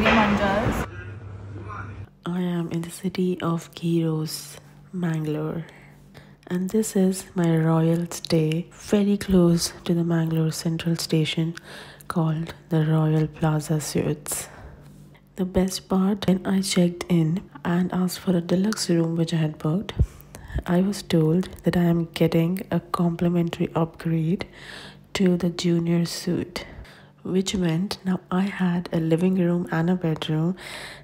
Manjars. I am in the city of Heroes, Mangalore, and this is my royal stay very close to the Mangalore Central Station called the Royal Plaza Suites. The best part, when I checked in and asked for a deluxe room which I had booked, I was told that I am getting a complimentary upgrade to the junior suite, which meant now I had a living room and a bedroom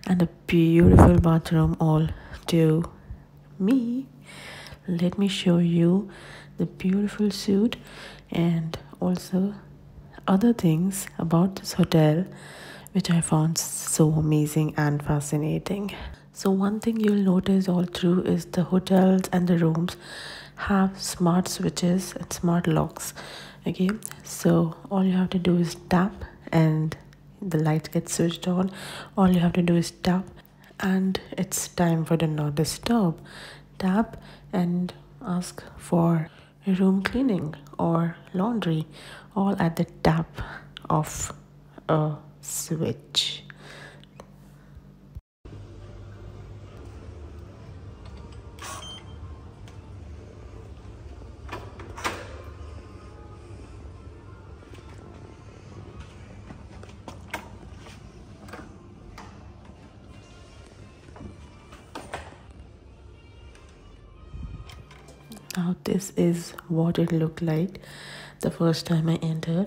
and a beautiful bathroom all to me. Let me show you the beautiful suite and also other things about this hotel which I found so amazing and fascinating. So one thing you'll notice all through is the hotels and the rooms have smart switches and smart locks. Okay, so all you have to do is tap and the light gets switched on. All you have to do is tap and it's time for the not disturb. Tap and ask for room cleaning or laundry, all at the tap of a switch. Now this is what it looked like the first time I entered,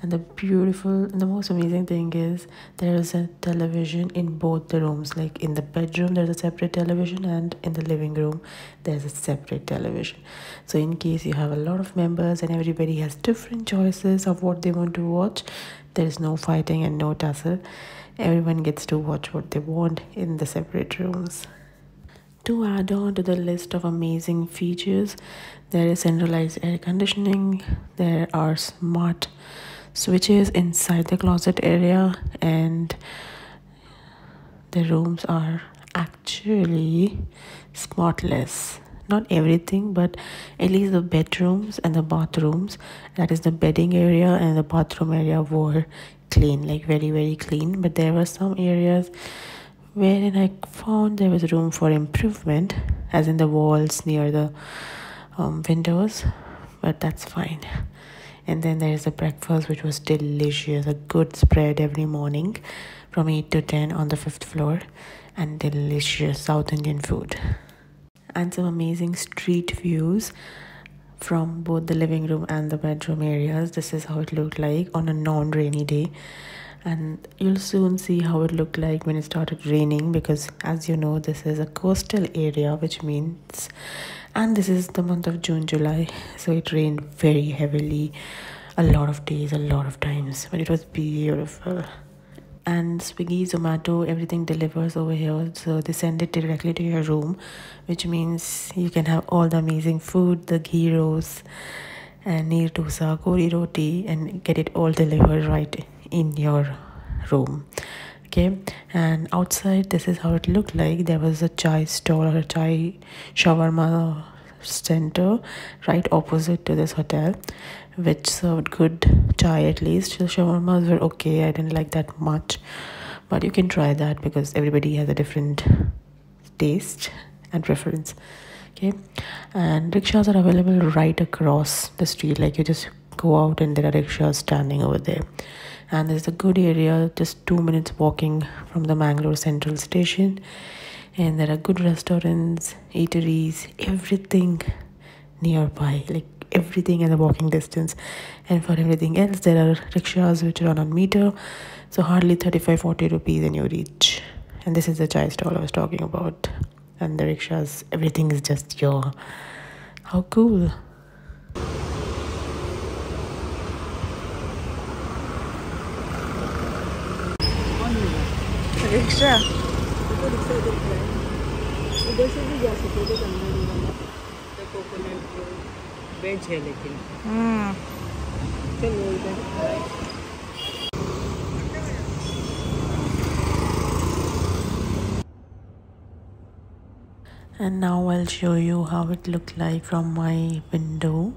and the most amazing thing is there is a television in both the rooms. Like in the bedroom there's a separate television and in the living room there's a separate television. So in case you have a lot of members and everybody has different choices of what they want to watch, there is no fighting and no tussle. Everyone gets to watch what they want in the separate rooms. To add on to the list of amazing features, there is centralized air conditioning, there are smart switches inside the closet area, and the rooms are actually spotless. Not everything, but at least the bedrooms and the bathrooms, that is the bedding area and the bathroom area, were clean, like very, very clean. But there were some areas wherein I found there was room for improvement, as in the walls near the windows, but that's fine. And then there is the breakfast, which was delicious, a good spread every morning from 8 to 10 on the 5th floor, and delicious South Indian food. And some amazing street views from both the living room and the bedroom areas. This is how it looked like on a non-rainy day, and you'll soon see how it looked like when it started raining, because as you know, this is a coastal area, which means, and this is the month of June, July, so it rained very heavily a lot of days, a lot of times, but it was beautiful. And Swiggy, Zomato, everything delivers over here, so they send it directly to your room, which means you can have all the amazing food, the ghee roast and neer dosa, kori roti, and get it all delivered right in your room. Okay, and outside this is how it looked like. There was a chai stall or a chai shawarma center right opposite to this hotel, which served good chai. At least the shawarmas were okay, I didn't like that much, but you can try that because everybody has a different taste and preference. Okay, and rickshaws are available right across the street, like you just go out and there are rickshaws standing over there. And there's a good area just 2 minutes walking from the Mangalore Central Station, and there are good restaurants, eateries, everything nearby, like everything in the walking distance. And for everything else there are rickshaws which run on meter, so hardly 35-40 rupees and you reach. And this is the chai stall I was talking about, and the rickshaws, everything is just here. How cool. Rickshaw उधर से भी जा सकते थे, coconut veg है लेकिन चलो इधर। And now I'll show you how it looked like from my window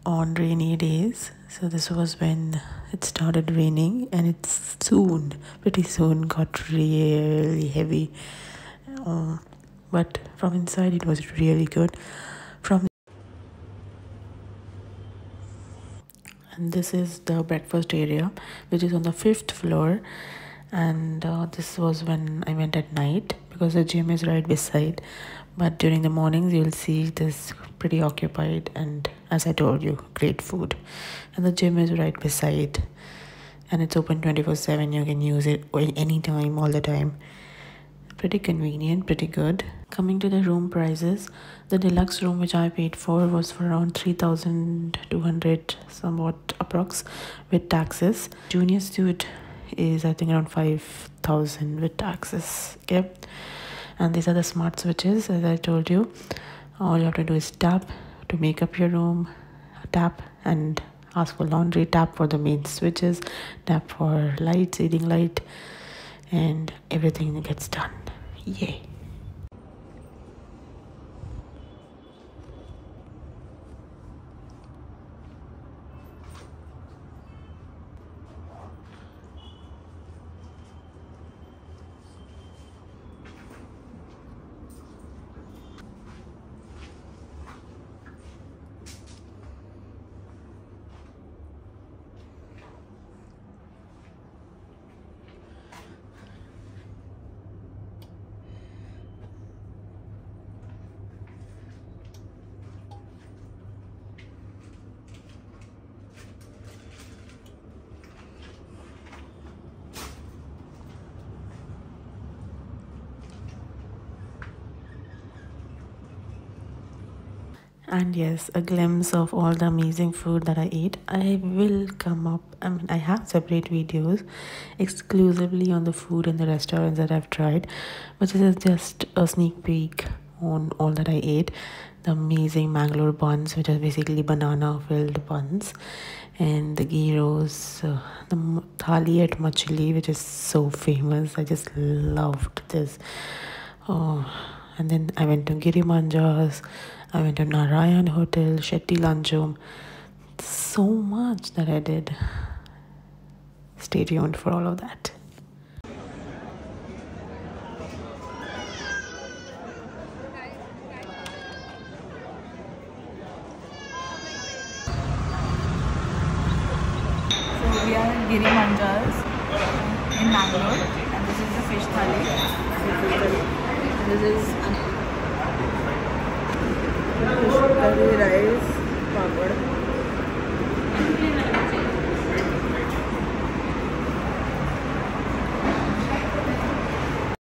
on rainy days. So this was when it started raining, and it's pretty soon got really heavy. But from inside it was really good. And this is the breakfast area, which is on the 5th floor. And this was when I went at night, because the gym is right beside, but during the mornings you'll see this pretty occupied, and as I told you, great food. And the gym is right beside, and it's open 24/7. You can use it anytime, all the time. Pretty convenient, pretty good. Coming to the room prices, the deluxe room which I paid for was for around 3,200 somewhat approx with taxes. Junior suite is I think around 5,000 with taxes. Okay, and these are the smart switches. As I told you, all you have to do is tap to make up your room, tap and ask for laundry, tap for the main switches, tap for lights, ceiling light, and everything gets done. Yay. And yes, a glimpse of all the amazing food that I ate. I will come up, I have separate videos exclusively on the food in the restaurants that I've tried, but this is just a sneak peek on all that I ate. The amazing Mangalore buns, which are basically banana filled buns, and the gyros, the thali at Machili, which is so famous. I just loved this. Oh, and then I went to Giri Manjas, I went to Narayan Hotel, Shetty Lanchum. So much that I did. Stay tuned for all of that. So we are at Giri Manjas in Mangalore, and this is the fish thali. This is fish curry, rice, papad.